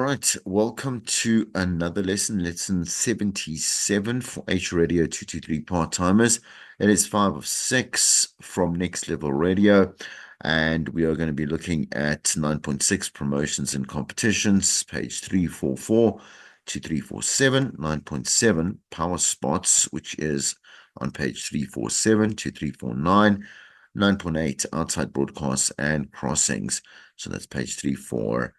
right, welcome to another lesson 77 for H Radio 223 part-timers. It is 5 of 6 from Next Level Radio, and we are going to be looking at 9.6 promotions and competitions, page 344 to 347, 9.7 power spots, which is on page 347 to 349, 9.8 outside broadcasts and crossings. So that's page 349.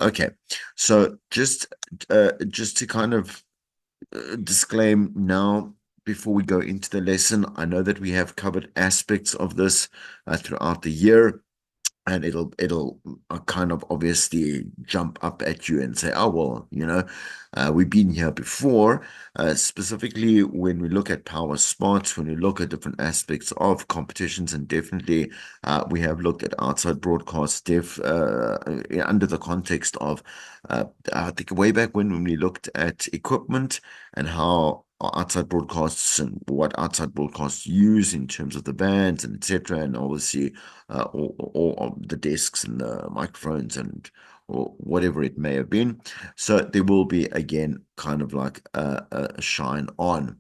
Okay, so just to kind of disclaim now before we go into the lesson, I know that we have covered aspects of this throughout the year, and it'll kind of obviously jump up at you and say, oh well, we've been here before. Specifically when we look at power spots, when we look at different aspects of competitions, and definitely we have looked at outside broadcast under the context of I think way back when we looked at equipment and how outside broadcasts and what outside broadcasts use in terms of the bands and etc. And obviously all of the desks and the microphones and or whatever it may have been. So there will be again kind of like a shine on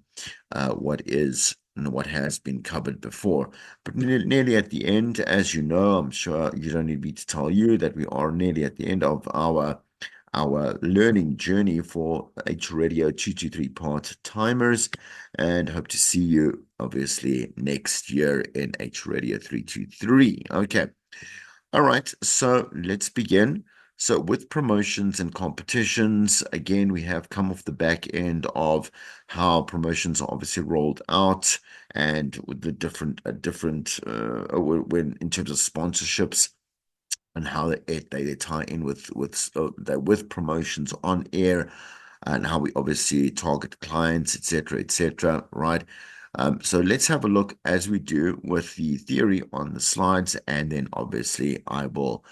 what is and what has been covered before. But nearly at the end, as you know, I'm sure you don't need me to tell you that we are nearly at the end of our learning journey for H Radio 223 part-timers, and hope to see you obviously next year in H Radio 323. Okay. All right. So let's begin. So with promotions and competitions, again, we have come off the back end of how promotions are obviously rolled out and with the different when in terms of sponsorships and how they tie in with promotions on air and how we obviously target clients, etc., right? So let's have a look as we do with the theory on the slides, and then obviously I will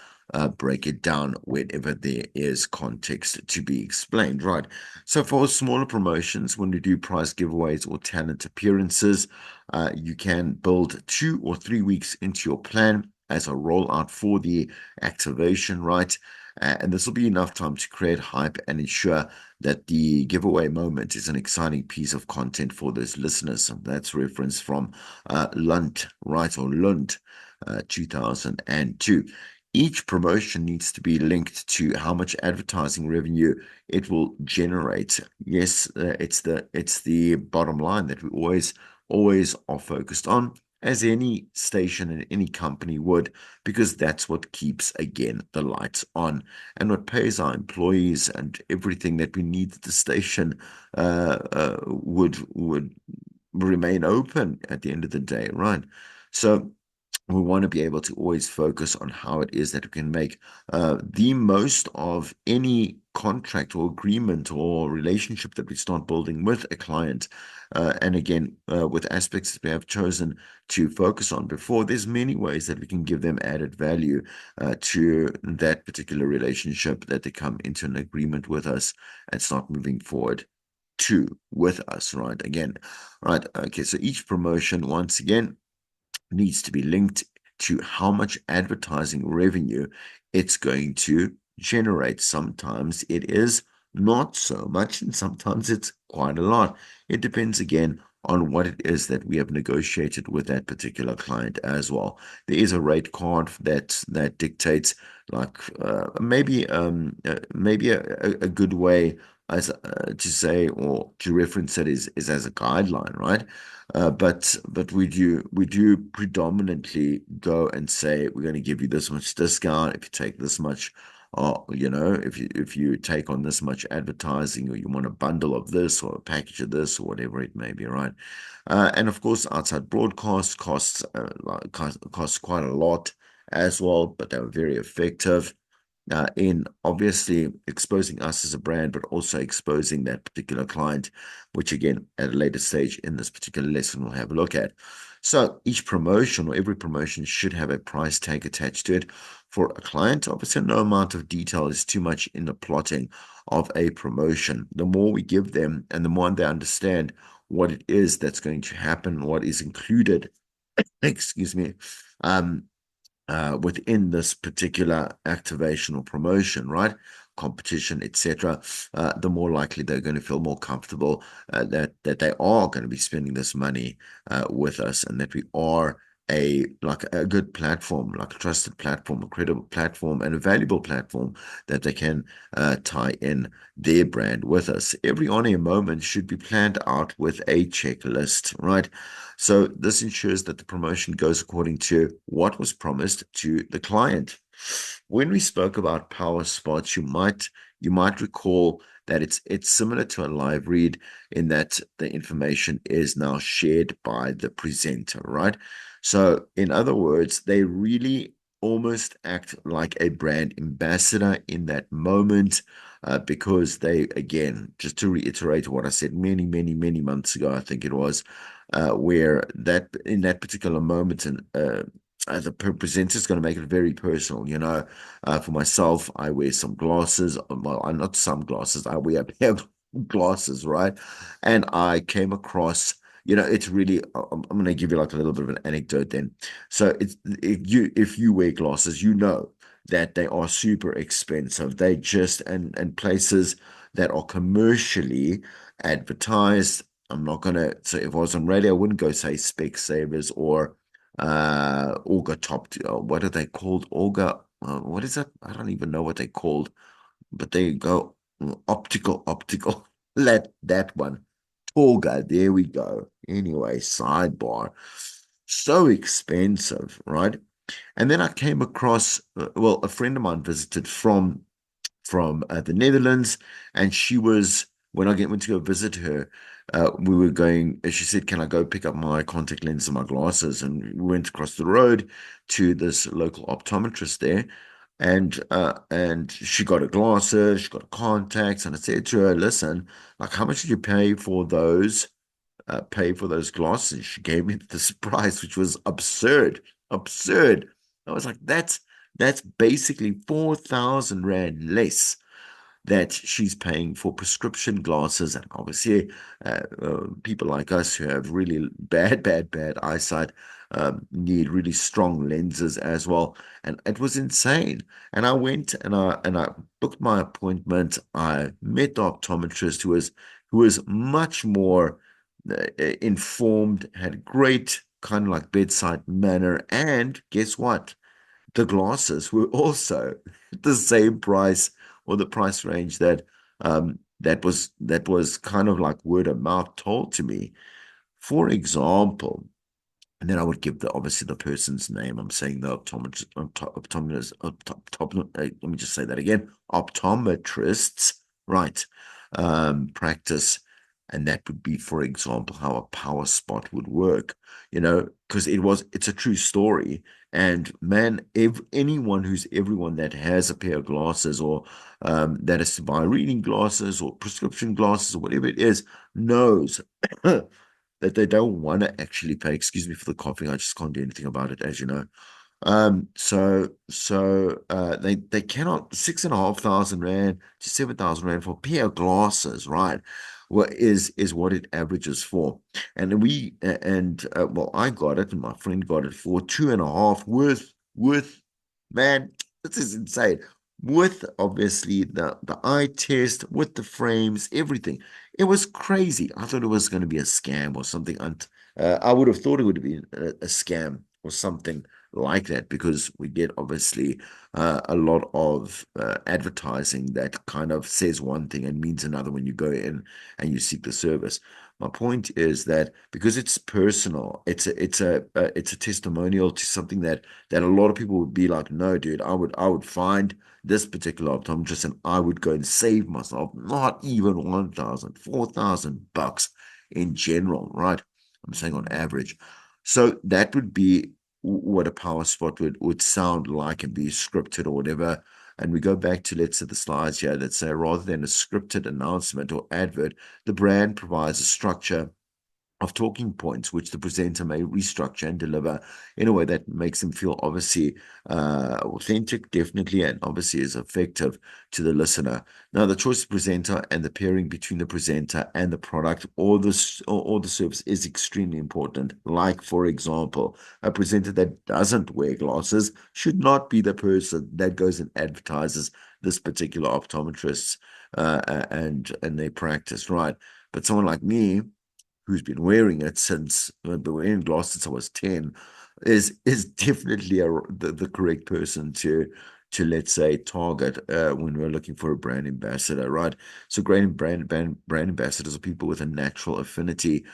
break it down whenever there is context to be explained, right? So for smaller promotions, when we do prize giveaways or talent appearances, you can build 2 or 3 weeks into your plan as a rollout for the activation, right? And this will be enough time to create hype and ensure that the giveaway moment is an exciting piece of content for those listeners. That's reference from Lund, right, or Lund, 2002. Each promotion needs to be linked to how much advertising revenue it will generate. Yes, it's the bottom line that we always are focused on, as any station and any company would, because that's what keeps, again, the lights on and what pays our employees and everything that we need at the station would remain open at the end of the day, right? So we want to be able to always focus on how it is that we can make the most of any contract or agreement or relationship that we start building with a client. And again, with aspects that we have chosen to focus on before, there's many ways that we can give them added value to that particular relationship that they come into an agreement with us and start moving forward with us, right? Again, right. Okay. So each promotion, once again, needs to be linked to how much advertising revenue it's going to generate. Sometimes it is not so much, and sometimes it's quite a lot. It depends again on what it is that we have negotiated with that particular client as well. There is a rate card that dictates, like maybe a good way as to say or to reference it is as a guideline, right? But we do predominantly go and say we're going to give you this much discount if you take this much, if you take on this much advertising, or you want a bundle of this or a package of this or whatever it may be, right? And of course, outside broadcast costs quite a lot as well, but they're very effective in obviously exposing us as a brand, but also exposing that particular client, which again, at a later stage in this particular lesson, we'll have a look at. So each promotion or every promotion should have a price tag attached to it for a client. Obviously, no amount of detail is too much in the plotting of a promotion. The more we give them and the more they understand what it is that's going to happen, what is included, excuse me, within this particular activation or promotion, right? competition, etc., the more likely they're going to feel more comfortable that they are going to be spending this money with us, and that we are a good platform, like a trusted platform, a credible platform, and a valuable platform that they can tie in their brand with us. Every on-air moment should be planned out with a checklist, right? So this ensures that the promotion goes according to what was promised to the client. When we spoke about power spots, you might recall that it's similar to a live read in that the information is now shared by the presenter, right? So, in other words, they really almost act like a brand ambassador in that moment, because they, again, just to reiterate what I said many, many, many months ago, I think it was, where that in that particular moment, and the presenter is going to make it very personal. For myself, I wear some glasses. Well, I'm not some glasses. I wear a pair of glasses, right? And I came across, it's really. I'm going to give you like a little bit of an anecdote then. So if you wear glasses, that they are super expensive. They just and places that are commercially advertised. I'm not gonna. So if I was on radio, I wouldn't go say Specsavers or Olga Top. What are they called? Olga. What is that? I don't even know what they called. But there you go. Optical. That one. Olga. There we go. Anyway, sidebar. So expensive, right? And then I came across, well, a friend of mine visited from the Netherlands, and she was when went to go visit her. We were going. She said, "Can I go pick up my contact lens and my glasses?" And we went across the road to this local optometrist there, and she got her glasses, she got her contacts, and I said to her, "Listen, like, how much did you pay for those glasses?" She gave me this price, which was absurd, absurd. I was like, that's basically 4,000 Rand less that she's paying for prescription glasses. And obviously, people like us who have really bad eyesight need really strong lenses as well. And it was insane. And I went and I booked my appointment. I met the optometrist who was much more informed, had great kind of like bedside manner. And guess what? The glasses were also the same price, or the price range that was kind of like word of mouth told to me. For example, and then I would give obviously the person's name. I'm saying the let me just say that again. Optometrists, right? Practice, and that would be, for example, how a power spot would work. Because it's a true story. And man, if everyone that has a pair of glasses, or that is to buy reading glasses or prescription glasses or whatever it is, knows that they don't want to actually pay. Excuse me for the coughing. I just can't do anything about it, as you know. They cannot 6,500 Rand to 7,000 Rand for a pair of glasses, right? What is what it averages for. Well, I got it, and my friend got it for 2.5 with man, this is insane. With obviously the eye test, with the frames, everything. It was crazy. I thought it was going to be a scam or something. I would have thought it would be a scam or something like that, because we get obviously a lot of advertising that kind of says one thing and means another when you go in and you seek the service. My point is that because it's personal, it's a testimonial to something that a lot of people would be like, no, dude, I would find this particular optometrist and I would go and save myself not even 1,000, 4,000 bucks in general, right? I'm saying on average. So that would be what a power spot would sound like and be scripted or whatever. And we go back to, let's say, the slides here that say rather than a scripted announcement or advert, the brand provides a structure of talking points, which the presenter may restructure and deliver in a way that makes them feel obviously authentic, definitely, and obviously is effective to the listener. Now, the choice of presenter and the pairing between the presenter and the product or the service is extremely important. Like, for example, a presenter that doesn't wear glasses should not be the person that goes and advertises this particular optometrist and their practice, right? But someone like me, who's been wearing it since been wearing glasses since I was 10, is definitely the correct person to let's say target when we're looking for a brand ambassador, right? So great brand ambassadors are people with a natural affinity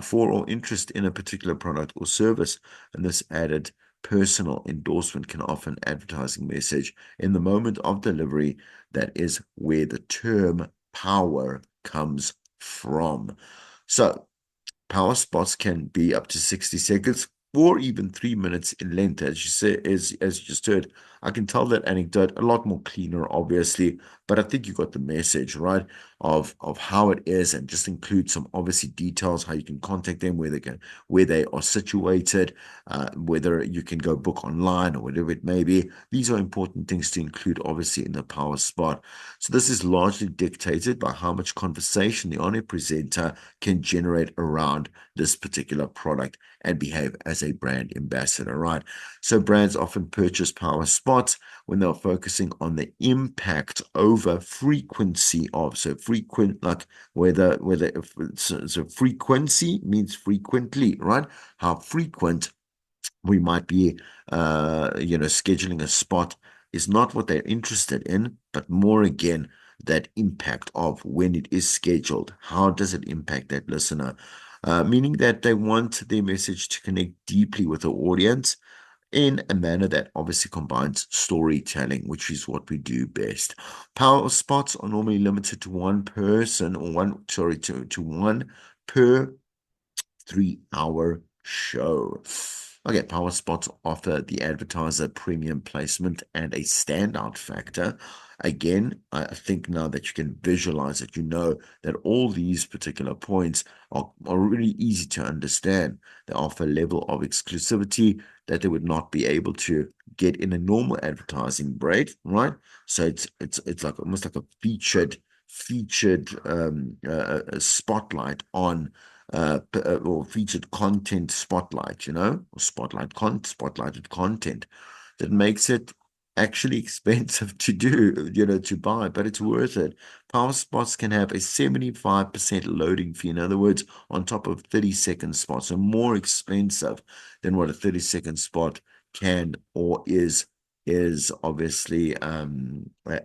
for or interest in a particular product or service, and this added personal endorsement can often advertising message in the moment of delivery. That is where the term power comes from. So power spots can be up to 60 seconds or even 3 minutes in length, as you say, as you just heard. I can tell that anecdote a lot more cleaner, obviously, but I think you got the message, right? Of how it is, and just include some obviously details, how you can contact them, where they are situated, whether you can go book online or whatever it may be. These are important things to include, obviously, in the power spot. So this is largely dictated by how much conversation the on-air presenter can generate around this particular product and behave as a brand ambassador, right? So brands often purchase power spots when they're focusing on the impact over frequency of. So frequent, like whether if so frequency means frequently, right? How frequent we might be scheduling a spot is not what they're interested in, but more again that impact of when it is scheduled. How does it impact that listener? Meaning that they want their message to connect deeply with the audience in a manner that obviously combines storytelling, which is what we do best. Power spots are normally limited to one person or to one per 3 hour show. Okay, power spots offer the advertiser premium placement and a standout factor. Again, I think now that you can visualize it, you know that all these particular points are really easy to understand. They offer a level of exclusivity that they would not be able to get in a normal advertising break, right? So it's like almost like a featured spotlight on or featured content spotlight, or spotlighted content that makes it actually expensive to do, to buy, but it's worth it. Power spots can have a 75% loading fee. In other words, on top of 30-second spots, so more expensive than what a 30-second spot can or is obviously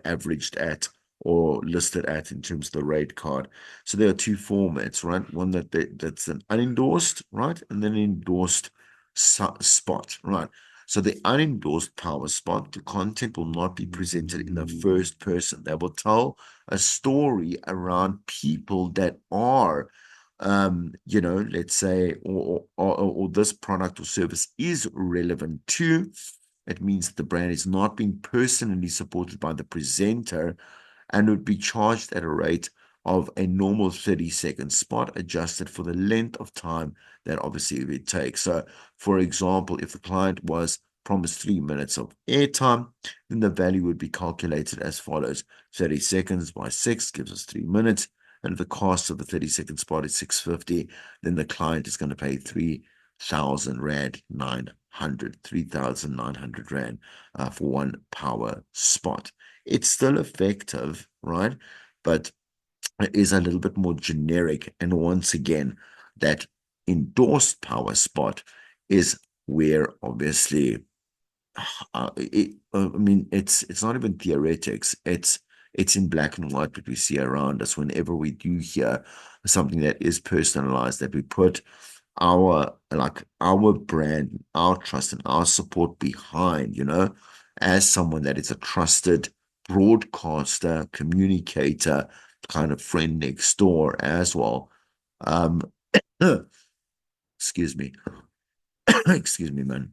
averaged at or listed at in terms of the rate card. So there are two formats, right? One that's an unendorsed, right? And then an endorsed spot, right? So the unendorsed power spot, the content will not be presented in the first person. They will tell a story around people that are, let's say, or this product or service is relevant to. It means that the brand is not being personally supported by the presenter and would be charged at a rate of a normal 30-second spot adjusted for the length of time that obviously it takes. So, for example, if the client was promised 3 minutes of airtime, then the value would be calculated as follows. 30 seconds by 6 gives us 3 minutes. And if the cost of the 30-second spot is 650, then the client is going to pay 3,000 Rand 900, 3,900 Rand for one power spot. It's still effective, right? But it is a little bit more generic. And once again, that endorsed power spot is where obviously I mean, it's not even theoretics. It's in black and white what we see around us. Whenever we do hear something that is personalized, that we put our brand, our trust, and our support behind, as someone that is a trusted broadcaster, communicator, kind of friend next door as well. Um, excuse me, excuse me, man.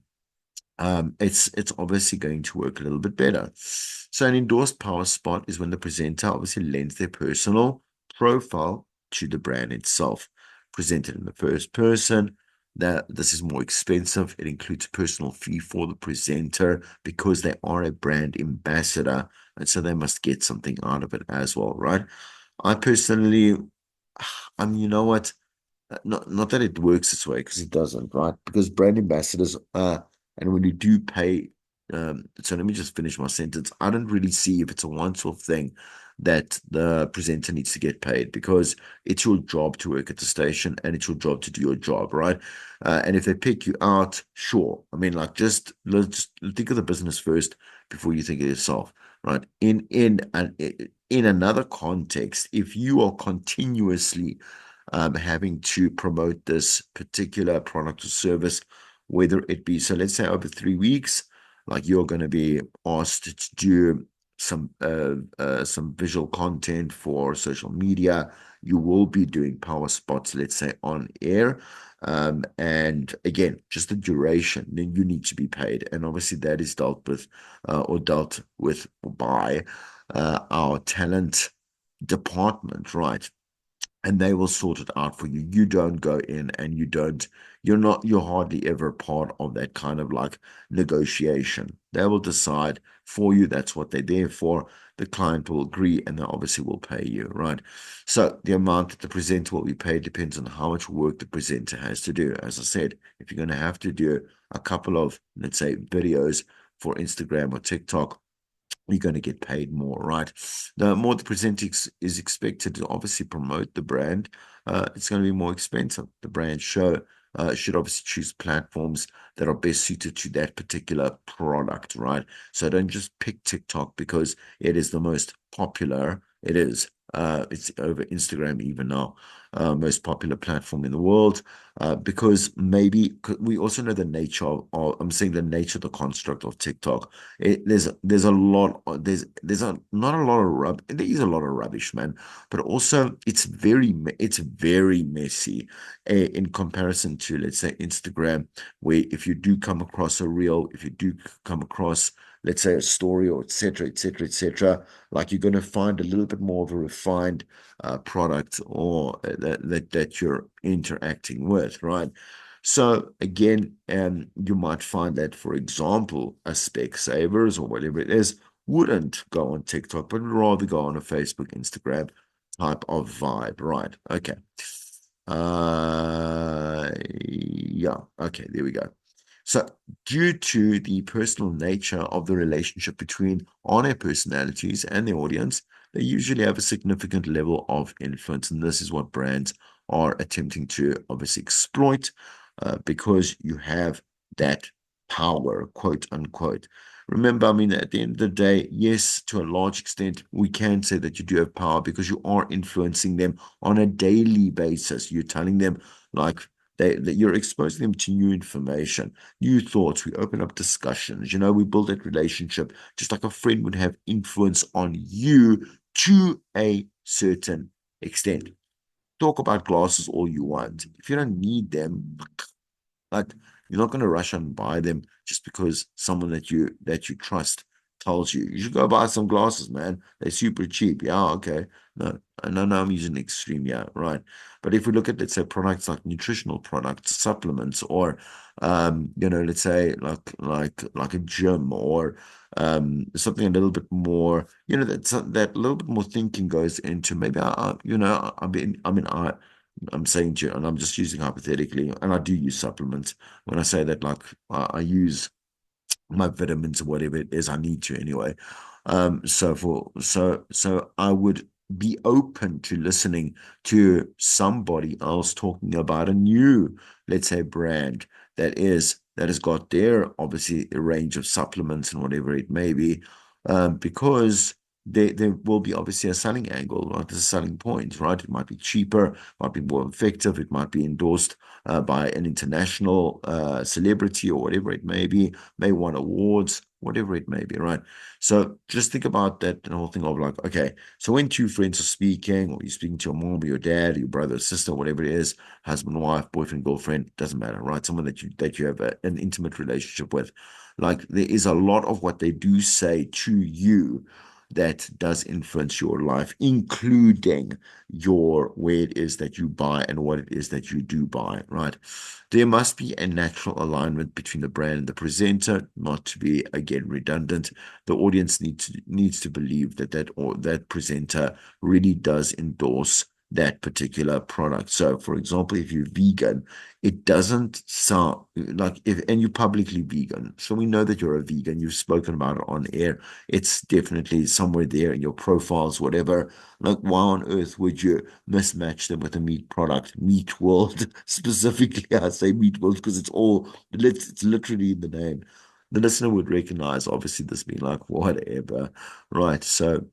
It's obviously going to work a little bit better. So an endorsed power spot is when the presenter obviously lends their personal profile to the brand itself. presented in the first person. That this is more expensive. It includes a personal fee for the presenter because they are a brand ambassador, and so they must get something out of it as well, right? I personally, you know what? Not that it works this way because it doesn't, right? Because brand ambassadors, and when you do pay, so let me just finish my sentence. I don't really see if it's a once-off thing that the presenter needs to get paid because it's your job to work at the station and it's your job to do your job, right? And if they pick you out, sure. I mean, like just let's think of the business first before you think of yourself, right? In another context, if you are continuously having to promote this particular product or service, whether it be, so let's say over 3 weeks, like you're going to be asked to do some visual content for social media. You will be doing power spots, let's say on air. And again, just the duration, then you need to be paid. And obviously that is dealt with or dealt with by our talent department, right? And they will sort it out for you. You don't go in and you're hardly ever part of that kind of like negotiation. They will decide for you. That's what they're there for. The client will agree and they obviously will pay you, right? So the amount that the presenter will be paid depends on how much work the presenter has to do. As I said, if you're going to have to do a couple of, let's say, videos for Instagram or TikTok, you're going to get paid more, right? The more the presenter is expected to obviously promote the brand, it's going to be more expensive. The brand should obviously choose platforms that are best suited to that particular product, right? So don't just pick TikTok because it is the most popular. It is. It's over Instagram even now, most popular platform in the world. Because maybe we also know the nature of, I'm saying the nature of the construct of TikTok. There's a lot there's a not a lot of there is a lot of rubbish, man, but also it's very messy in comparison to, let's say, Instagram, where if you do come across a reel, if you do come across, let's say, a story or etc etc etc, like you're going to find a little bit more of a refined product or that you're interacting with, right? So again, you might find that, for example, a Specsavers or whatever it is wouldn't go on TikTok, but would rather go on a Facebook, Instagram type of vibe, right? Okay. Yeah. Okay, there we go. So, due to the personal nature of the relationship between on-air personalities and the audience, they usually have a significant level of influence, and this is what brands are attempting to obviously exploit because you have that power, quote unquote. Remember, I mean, at the end of the day, yes, to a large extent, we can say that you do have power because you are influencing them on a daily basis. You're telling them, like, that you're exposing them to new information, new thoughts. We open up discussions. We build that relationship just like a friend would have influence on you to a certain extent. Talk about glasses all you want. If you don't need them, like, you're not going to rush and buy them just because someone that you trust tells you you should go buy some glasses, man. They're super cheap. Yeah, okay. No, I'm using extreme. Yeah, right. But if we look at, let's say, products like nutritional products, supplements, or let's say like a gym or something a little bit more, that little bit more thinking goes into maybe I'm saying to you, and I'm just using hypothetically, and I do use supplements. When I say that, like I use my vitamins or whatever it is I need to anyway. So I would be open to listening to somebody else talking about a new, let's say, brand that has got their obviously a range of supplements and whatever it may be, because there will be obviously a selling angle, right? There's a selling point, right? It might be cheaper, might be more effective, it might be endorsed by an international celebrity or whatever it may won awards, whatever it may be, right? So just think about that and the whole thing of like, okay, so when two friends are speaking, or you're speaking to your mom or your dad, or your brother or sister, whatever it is, husband, wife, boyfriend, girlfriend, doesn't matter, right? Someone that you have an intimate relationship with. Like there is a lot of what they do say to you that does influence your life, including where it is that you buy and what it is that you do buy, right? There must be a natural alignment between the brand and the presenter, not to be again redundant. The audience needs to believe that presenter really does endorse that particular product. So, for example, if you're vegan, it doesn't sound like and you're publicly vegan. So we know that you're a vegan. You've spoken about it on air. It's definitely somewhere there in your profiles, whatever. Like, why on earth would you mismatch them with a meat product? Meat World, specifically, I say Meat World because it's literally in the name. The listener would recognize, obviously, this being like, whatever, right? So,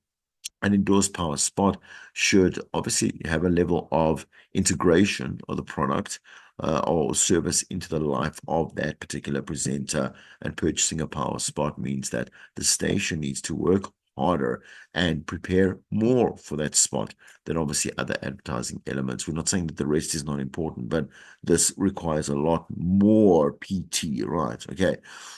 an endorsed power spot should obviously have a level of integration of the product or service into the life of that particular presenter. And purchasing a power spot means that the station needs to work harder and prepare more for that spot than obviously other advertising elements. We're not saying that the rest is not important, but this requires a lot more PT, right? Okay.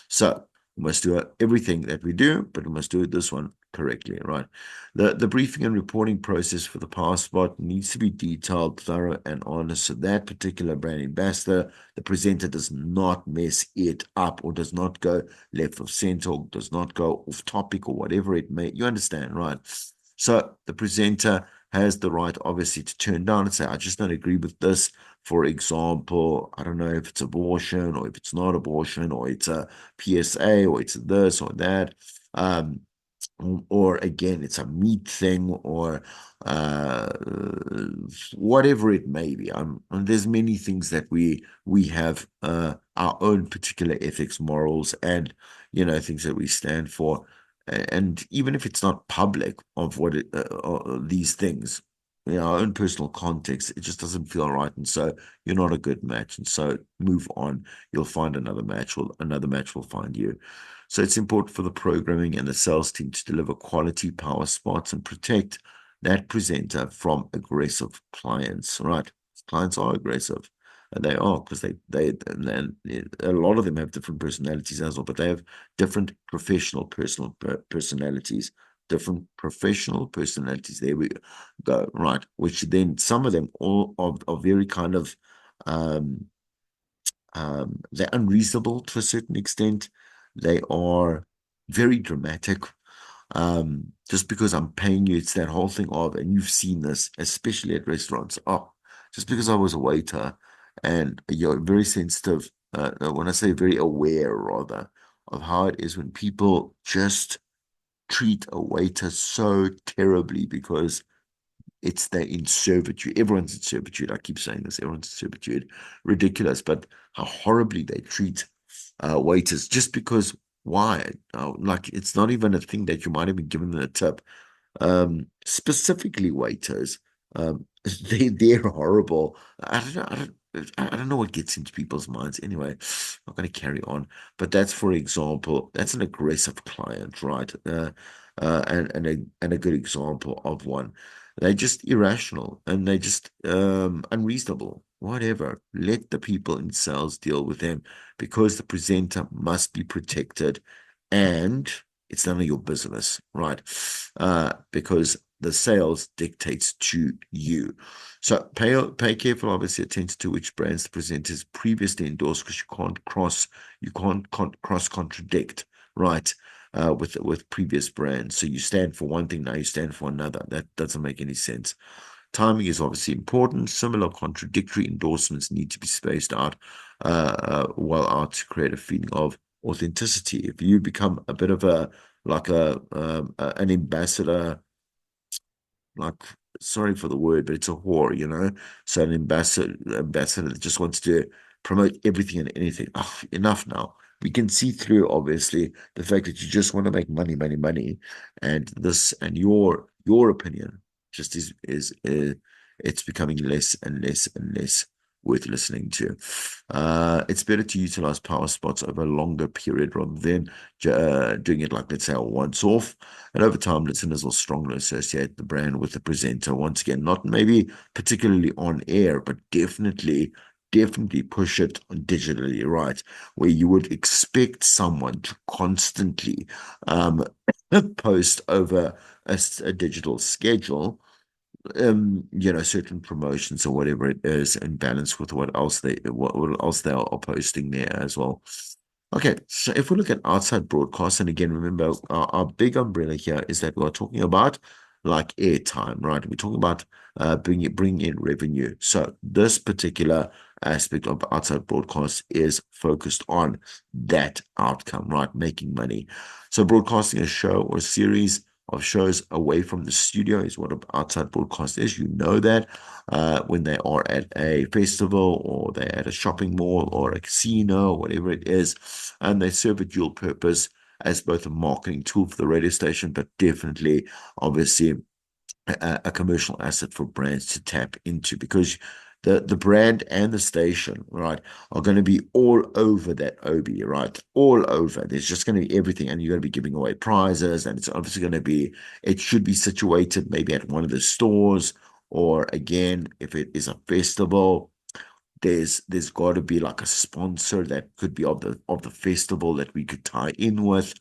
So we must do everything that we do, but we must do this one correctly, right? The briefing and reporting process for the power spot needs to be detailed, thorough, and honest. So that particular brand ambassador, the presenter does not mess it up or does not go left of center or does not go off topic or whatever it may. You understand, right? So the presenter has the right, obviously, to turn down and say, I just don't agree with this. For example, I don't know if it's abortion or if it's not abortion or it's a PSA or it's this or that. Or again, it's a meat thing or uh, whatever it may be. And there's many things that we have our own particular ethics, morals, and things that we stand for. And even if it's not public of these things, our own personal context, it just doesn't feel right, and so you're not a good match. And so move on. You'll find another match, or another match will find you. So it's important for the programming and the sales team to deliver quality power spots and protect that presenter from aggressive clients, right? Clients are aggressive. And they are because and a lot of them have different personalities as well, but they have different personalities, different professional personalities. There we go, right? Which then some of them all are very kind of um, they're unreasonable to a certain extent. They are very dramatic. Just because I'm paying you, it's that whole thing of, and you've seen this, especially at restaurants. Oh, just because I was a waiter and you're very sensitive, when I say very aware rather, of how it is when people just treat a waiter so terribly because they're in servitude. Everyone's in servitude. I keep saying this. Everyone's in servitude. Ridiculous, but how horribly they treat waiters just because why? Like it's not even a thing that you might have been given a tip. Specifically waiters, they're horrible. I don't know what gets into people's minds. Anyway, I'm not going to carry on. But that's, for example, that's an aggressive client, right? And a good example of one. They're just irrational and they're just unreasonable. Whatever. Let the people in sales deal with them because the presenter must be protected and it's none of your business, right? Because the sales dictates to you. So pay careful, obviously, attention to which brands the presenters previously endorsed because you can't cross contradict, right? With previous brands. So you stand for one thing, now you stand for another. That doesn't make any sense. Timing is obviously important. Similar contradictory endorsements need to be spaced out while out to create a feeling of authenticity. If you become a bit of an ambassador, like sorry for the word, but it's a whore. So an ambassador that just wants to promote everything and anything. Oh, enough now. We can see through obviously the fact that you just want to make money, money, money, and this and your opinion just is it's becoming less and less and less worth listening to. It's better to utilize power spots over a longer period rather than doing it like, let's say, a once off. And over time, listeners will strongly associate the brand with the presenter. Once again, not maybe particularly on air, but definitely definitely push it digitally, right? Where you would expect someone to constantly um, post over a digital schedule, certain promotions or whatever it is, and balance with what else they are posting there as well. Okay, so if we look at outside broadcasts, and again, remember our big umbrella here is that we're talking about like airtime, right? We're talking about bring in revenue. So this particular aspect of outside broadcast is focused on that outcome, right? Making money. So broadcasting a show or series of shows away from the studio is what an outside broadcast is. You know that when they are at a festival or they're at a shopping mall or a casino, whatever it is, and they serve a dual purpose as both a marketing tool for the radio station, but definitely, obviously, a commercial asset for brands to tap into because the brand and the station, right, are going to be all over that OB, right? All over. There's just going to be everything, and you're going to be giving away prizes, and it's obviously going to be, it should be situated maybe at one of the stores, or again, if it is a festival, there's got to be like a sponsor that could be of the festival that we could tie in with.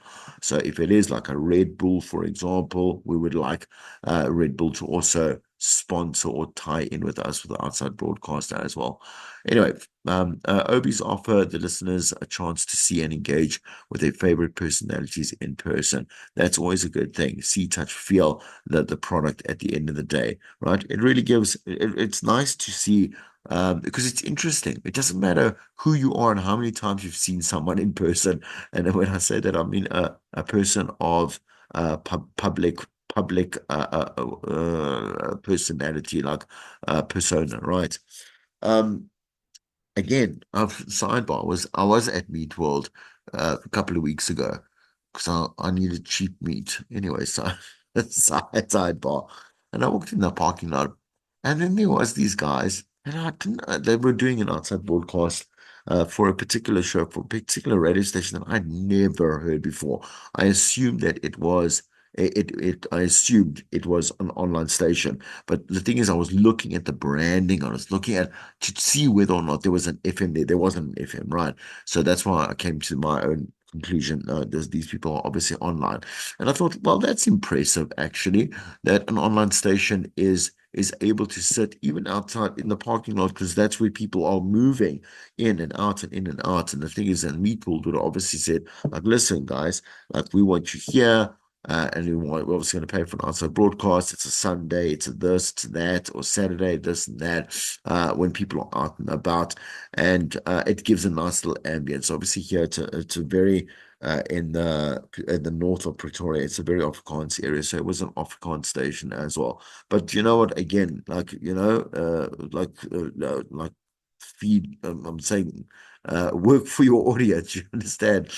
So if it is like a Red Bull, for example, we would like Red Bull to also sponsor or tie in with us with the outside broadcaster as well. Anyway, OBs offer the listeners a chance to see and engage with their favorite personalities in person. That's always a good thing. See, touch, feel the product at the end of the day, right? It really it's nice to see because it's interesting. It doesn't matter who you are and how many times you've seen someone in person. And when I say that, I mean a person of public personality, like persona, right? Um, Again, I was at Meat World a couple of weeks ago because I needed cheap meat. Anyway, so sidebar, and I walked in the parking lot, and then there was these guys, and I didn't. They were doing an outside broadcast for a particular show for a particular radio station that I'd never heard before. I assumed that it was. I assumed it was an online station, but the thing is, I was looking at the branding. I was looking at to see whether or not there was an FM there. There wasn't an FM, right? So that's why I came to my own conclusion. These people are obviously online, and I thought, well, that's impressive actually, that an online station is able to sit even outside in the parking lot because that's where people are moving in and out and in and out. And the thing is, and Meatball would obviously said, like, listen, guys, like we want you here. And we're obviously going to pay for an outside broadcast. It's a Sunday, it's a this, it's that, or Saturday, this and that, when people are out and about. And it gives a nice little ambience. Obviously, here it's a very, in the north of Pretoria, it's a very Afrikaans area. So it was an Afrikaans station as well. But you know what? Again, like feed, I'm saying, work for your audience, you understand?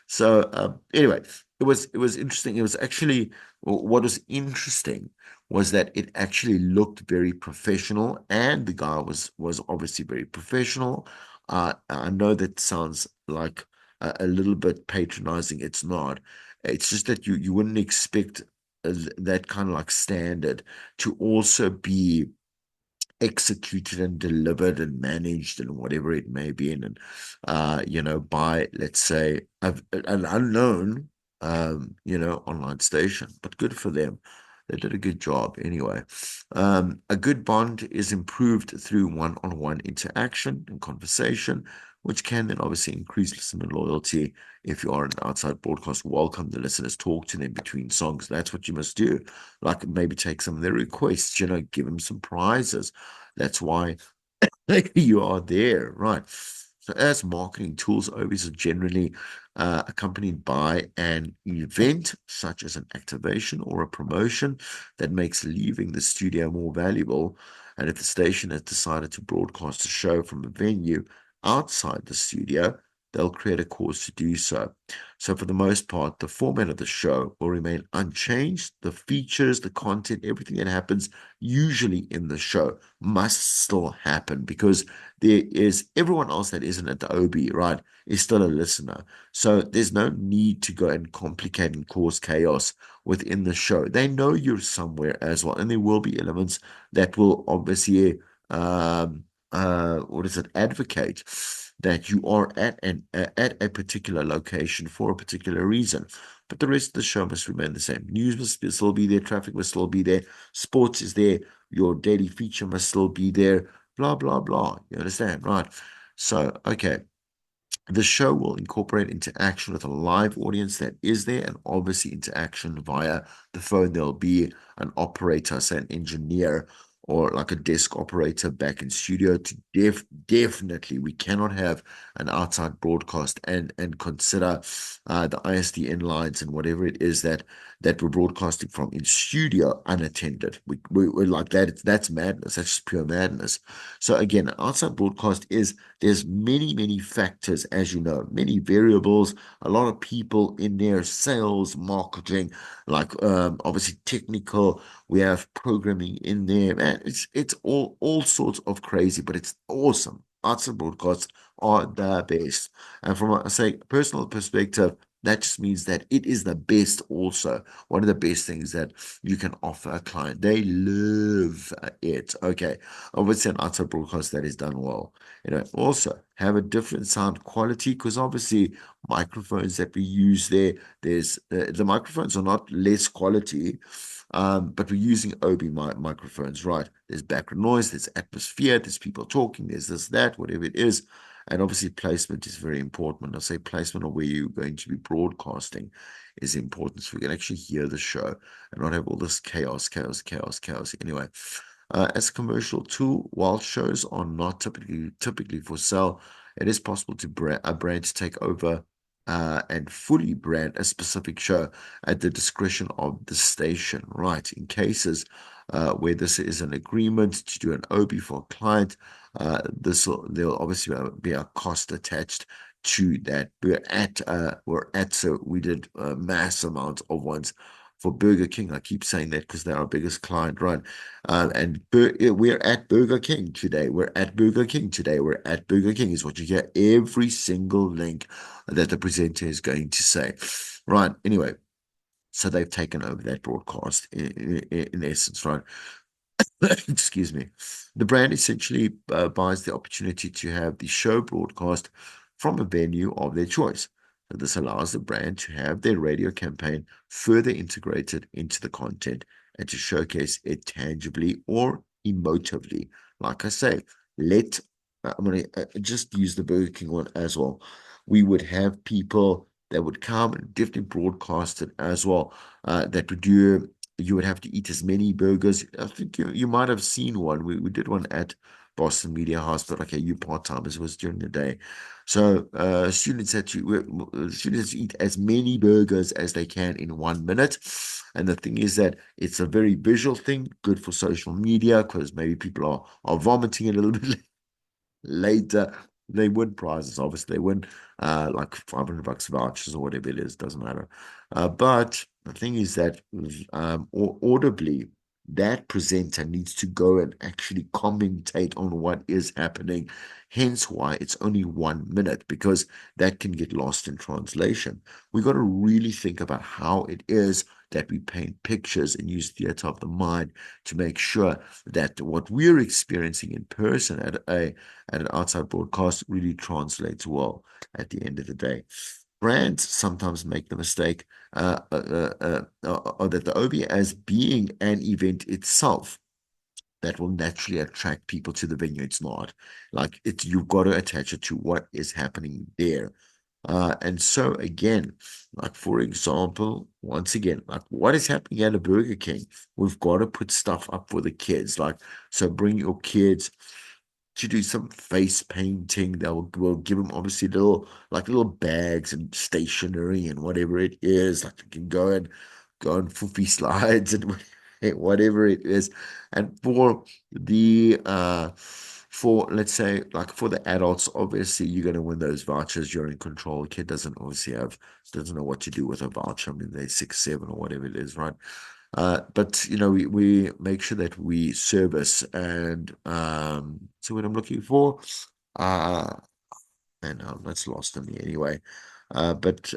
So anyway, it was interesting. It was actually what was interesting was that it actually looked very professional, and the guy was obviously very professional. I know that sounds like a little bit patronizing. It's not. It's just that you wouldn't expect that kind of like standard to also be executed and delivered and managed and whatever it may be and by, let's say, an unknown online station, but good for them. They did a good job anyway. A good bond is improved through one-on-one interaction and conversation, which can then obviously increase listener loyalty. If you are an outside broadcast, welcome the listeners, talk to them between songs. That's what you must do. Like maybe take some of their requests, give them some prizes. That's why you are there, right? So, as marketing tools, always are generally accompanied by an event, such as an activation or a promotion that makes leaving the studio more valuable. And if the station has decided to broadcast a show from a venue outside the studio, they'll create a cause to do so. So, for the most part, the format of the show will remain unchanged. The features, the content, everything that happens usually in the show must still happen because there is everyone else that isn't at the OB, right, is still a listener. So there's no need to go and complicate and cause chaos within the show. They know you're somewhere as well, and there will be elements that will obviously what is it, advocate that you are at a particular location for a particular reason. But the rest of the show must remain the same. News must still be there, traffic must still be there, sports is there, your daily feature must still be there, blah, blah, blah. You understand, right? So, okay. The show will incorporate interaction with a live audience that is there, and obviously interaction via the phone. There'll be an operator, say an engineer or like a desk operator back in studio to definitely we cannot have an outside broadcast and consider the ISDN lines and whatever it is that we're broadcasting from in studio unattended. We're like that. That's madness. That's just pure madness. So again, outside broadcast is there's many factors, as you know, many variables, a lot of people in there, sales, marketing, like obviously technical. We have programming in there, man. It's all sorts of crazy, but it's awesome. Outside broadcasts are the best. And from a say personal perspective, that just means that it is the best also. One of the best things that you can offer a client. They love it. Okay. Obviously an outside broadcast that is done well. Also have a different sound quality because obviously microphones that we use there's the microphones are not less quality, but we're using OB microphones, right? There's background noise, there's atmosphere, there's people talking, there's this, that, whatever it is. And obviously placement is very important. When I say placement of where you're going to be broadcasting is important so we can actually hear the show and not have all this chaos. Anyway, as a commercial tool, while shows are not typically for sale, it is possible to a brand to take over and fully brand a specific show at the discretion of the station, right? In cases where this is an agreement to do an OB for a client, there'll obviously be a cost attached to that. So we did a mass amount of ones for Burger King. I keep saying that because they're our biggest client, right? We're at Burger King today. We're at Burger King today. We're at Burger King is what you hear every single link that the presenter is going to say. Right. Anyway, so they've taken over that broadcast in essence, right? Excuse me. The brand essentially buys the opportunity to have the show broadcast from a venue of their choice. So this allows the brand to have their radio campaign further integrated into the content and to showcase it tangibly or emotively. Like I say, I'm going to just use the Burger King one as well. We would have people that would come and definitely broadcast it as well, that would do you would have to eat as many burgers. I think you might have seen one. We did one at Boston Media House, but okay, you part-timers was during the day. So students had to eat as many burgers as they can in 1 minute. And the thing is that it's a very visual thing, good for social media because maybe people are vomiting a little bit later. They win prizes, obviously. They win like $500 vouchers or whatever it is, doesn't matter. But the thing is that audibly, that presenter needs to go and actually commentate on what is happening. Hence why it's only 1 minute, because that can get lost in translation. We got to really think about how it is that we paint pictures and use theater of the mind to make sure that what we're experiencing in person at an outside broadcast really translates well at the end of the day. Brands sometimes make the mistake that the OB as being an event itself that will naturally attract people to the venue. It's not like it's you've got to attach it to what is happening there. And so again, like for example, once again, like what is happening at a Burger King, we've got to put stuff up for the kids. Like, so bring your kids to do some face painting. We'll give them obviously little bags and stationery and whatever it is. Like you can go on foofy slides and whatever it is. And for let's say like for the adults, obviously you're gonna win those vouchers. You're in control. Kid doesn't obviously doesn't know what to do with a voucher. I mean they're 6, 7 or whatever it is, right? But we make sure that we service and so what I'm looking for, uh, and that's lost on me anyway. But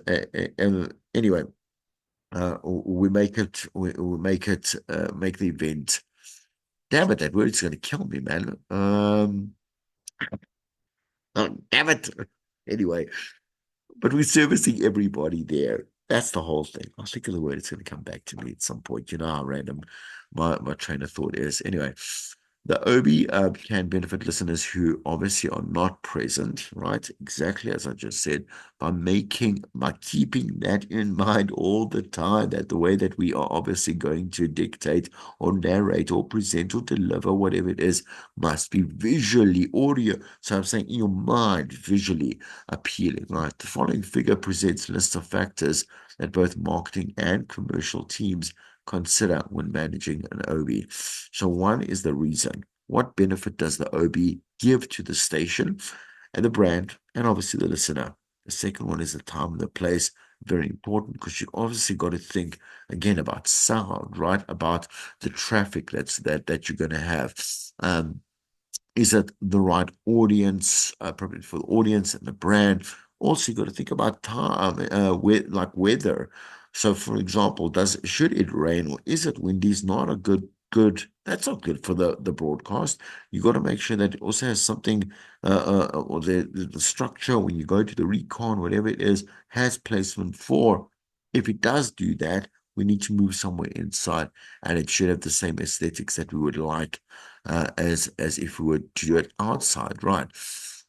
anyway, we make the event. Damn it, that word's going to kill me, man. Oh, damn it. Anyway, but we're servicing everybody there. That's the whole thing. I'll think of the word. It's going to come back to me at some point. You know how random my train of thought is. Anyway, the OB can benefit listeners who obviously are not present, right? Exactly as I just said, by keeping that in mind all the time, that the way that we are obviously going to dictate or narrate or present or deliver whatever it is must be visually audio. So I'm saying in your mind, visually appealing, right? The following figure presents lists of factors that both marketing and commercial teams consider when managing an OB. So one is the reason. What benefit does the OB give to the station and the brand and obviously the listener? The second one is the time and the place. Very important because you obviously got to think again about sound, right? About the traffic that you're going to have. Um, is it the right audience, appropriate for the audience and the brand? Also, you got to think about time, like weather. So, for example, should it rain or is it windy? Is not a good. That's not good for the broadcast. You got to make sure that it also has something, or the structure when you go to the recon, whatever it is, has placement for. If it does do that, we need to move somewhere inside, and it should have the same aesthetics that we would like as if we were to do it outside, right?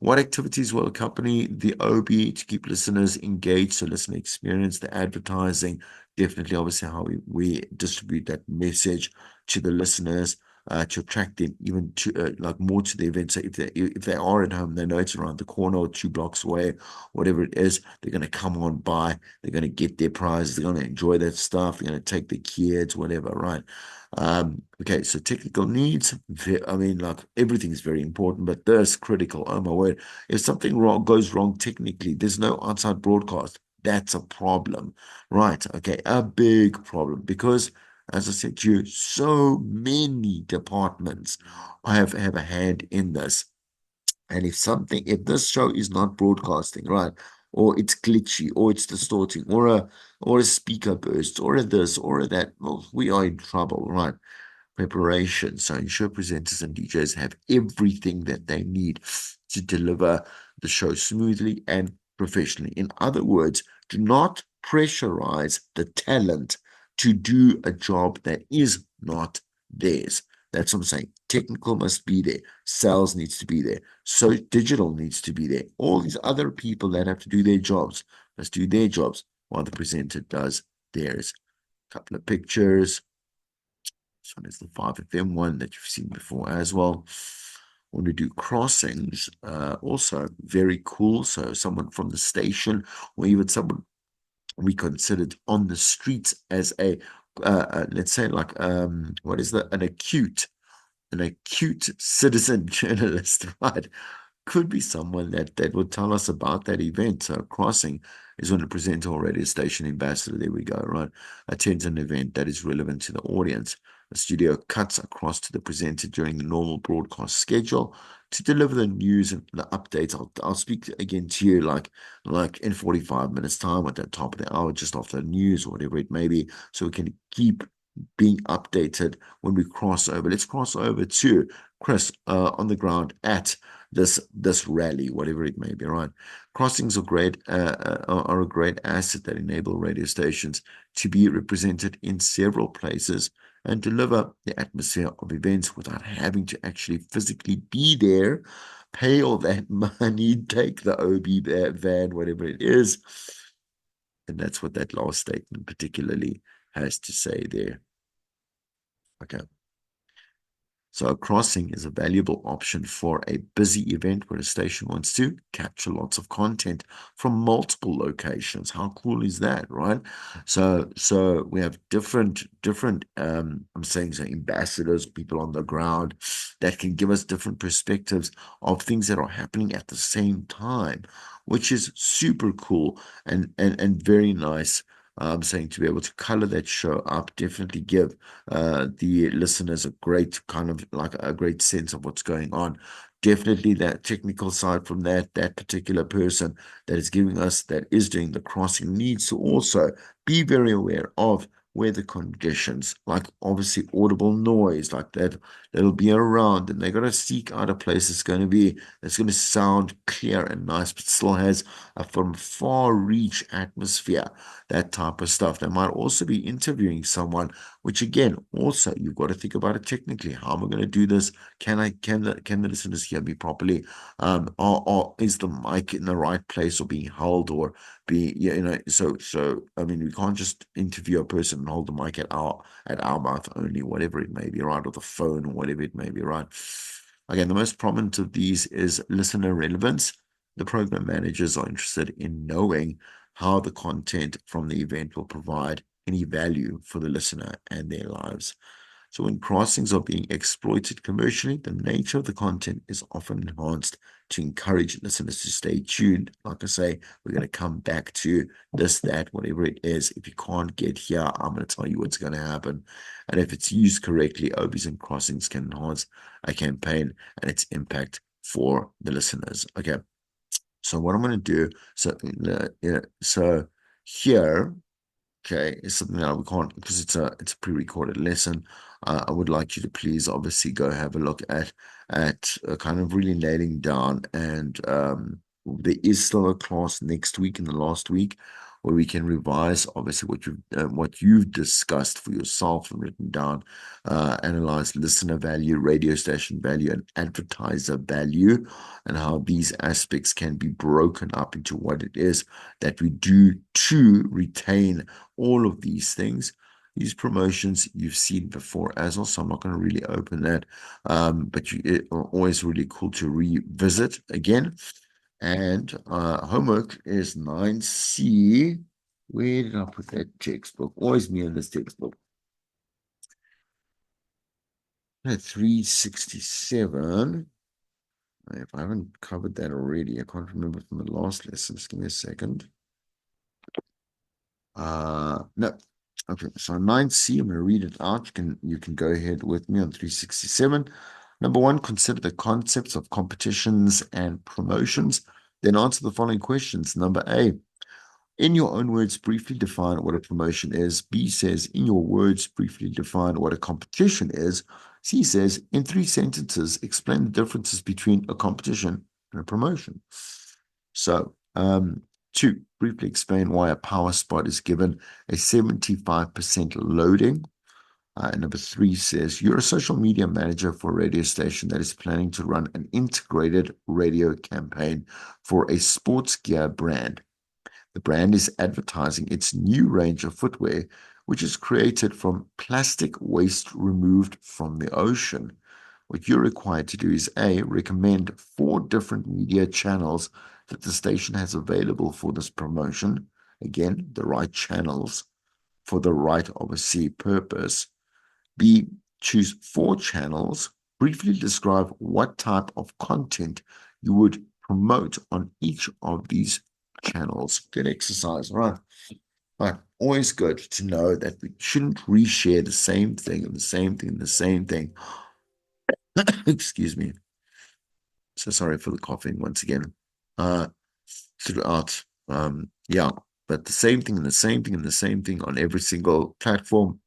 What activities will accompany the OB to keep listeners engaged? So listener experience, the advertising, definitely obviously how we distribute that message to the listeners to attract them even to like more to the event. So if they are at home, they know it's around the corner or 2 blocks away, whatever it is, they're going to come on by, they're going to get their prizes, they're going to enjoy that stuff, they're going to take the kids, whatever, right? Okay, so technical needs, I mean, like everything's very important, but this critical, oh my word, if something wrong goes wrong technically, there's no outside broadcast. That's a problem, right? Okay, a big problem because, as I said to you, so many departments have a hand in this. And if this show is not broadcasting, right, or it's glitchy, or it's distorting, or a speaker burst, or a this, or a that, well, we are in trouble, right? Preparation. So ensure presenters and DJs have everything that they need to deliver the show smoothly and professionally. In other words, do not pressurize the talent to do a job that is not theirs. That's what I'm saying. Technical must be there. Sales needs to be there. So digital needs to be there. All these other people that have to do their jobs must do their jobs while the presenter does theirs. Couple of pictures. This one is the 5FM one that you've seen before as well. When we do crossings, also very cool. So someone from the station or even someone we considered on the streets as let's say like what is that, an acute citizen journalist, right? Could be someone that would tell us about that event. So crossing is when a presenter or radio station ambassador, there we go, right, attends an event that is relevant to the audience. The studio cuts across to the presenter during the normal broadcast schedule to deliver the news and the updates. I'll speak again to you like in 45 minutes time at the top of the hour, just after the news or whatever it may be, so we can keep being updated when we cross over. Let's cross over to Chris on the ground at this rally, whatever it may be, right? Crossings are a great asset that enable radio stations to be represented in several places and deliver the atmosphere of events without having to actually physically be there, pay all that money, take the OB van, whatever it is. And that's what that last statement particularly has to say there. Okay. So a crossing is a valuable option for a busy event where a station wants to capture lots of content from multiple locations. How cool is that, right? So we have different I'm saying so ambassadors, people on the ground that can give us different perspectives of things that are happening at the same time, which is super cool and very nice. I'm saying to be able to color that show up, definitely give the listeners a great kind of like a great sense of what's going on. Definitely that technical side from that particular person that is giving us that is doing the crossing needs to also be very aware of weather conditions, like obviously audible noise, like that that'll be around, and they got to seek out a place that's going to sound clear and nice, but still has a from far reach atmosphere, that type of stuff. They might also be interviewing someone, which again, also you've got to think about it technically. How am I going to do this? Can the listeners hear me properly? Is the mic in the right place or being held or be, so I mean, we can't just interview a person and hold the mic at our mouth only, whatever it may be, right? Or the phone or whatever it may be, right? Again, the most prominent of these is listener relevance. The program managers are interested in knowing how the content from the event will provide any value for the listener and their lives. So when crossings are being exploited commercially, the nature of the content is often enhanced to encourage listeners to stay tuned. Like I say, we're going to come back to this, that, whatever it is. If you can't get here, I'm going to tell you what's going to happen. And if it's used correctly, OBs and crossings can enhance a campaign and its impact for the listeners. Okay. So what I'm going to do, so here, okay, is something that we can't, because it's a pre-recorded lesson. I would like you to please obviously go have a look at kind of really nailing down, and there is still a class next week and the last week where we can revise obviously what you've discussed for yourself and written down, analyze listener value, radio station value, and advertiser value, and how these aspects can be broken up into what it is that we do to retain all of these things. These promotions you've seen before as well, so I'm not going to really open that. But it are always really cool to revisit again. And homework is 9C. Where did I put that textbook? Always me in this textbook. 367. If I haven't covered that already, I can't remember from the last lesson. Just give me a second. No. Okay, so 9C, I'm going to read it out. You can go ahead with me on 367. Number one, consider the concepts of competitions and promotions. Then answer the following questions. Number A, in your own words, briefly define what a promotion is. B says, in your words, briefly define what a competition is. C says, in 3 sentences, explain the differences between a competition and a promotion. So, 2, briefly explain why a power spot is given a 75% loading. And number 3 says, you're a social media manager for a radio station that is planning to run an integrated radio campaign for a sports gear brand. The brand is advertising its new range of footwear, which is created from plastic waste removed from the ocean. What you're required to do is A, recommend 4 different media channels that the station has available for this promotion. Again, the right channels for the right, obviously, purpose. B, choose 4 channels. Briefly describe what type of content you would promote on each of these channels. Good exercise, right? Right. Always good to know that we shouldn't reshare the same thing and the same thing and the same thing. Excuse me. So sorry for the coughing once again. Throughout. Yeah, but the same thing and the same thing and the same thing on every single platform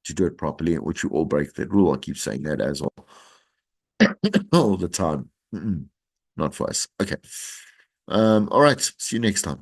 to do it properly, which you all break that rule. I keep saying that as well all the time. Not for us. Okay. All right. See you next time.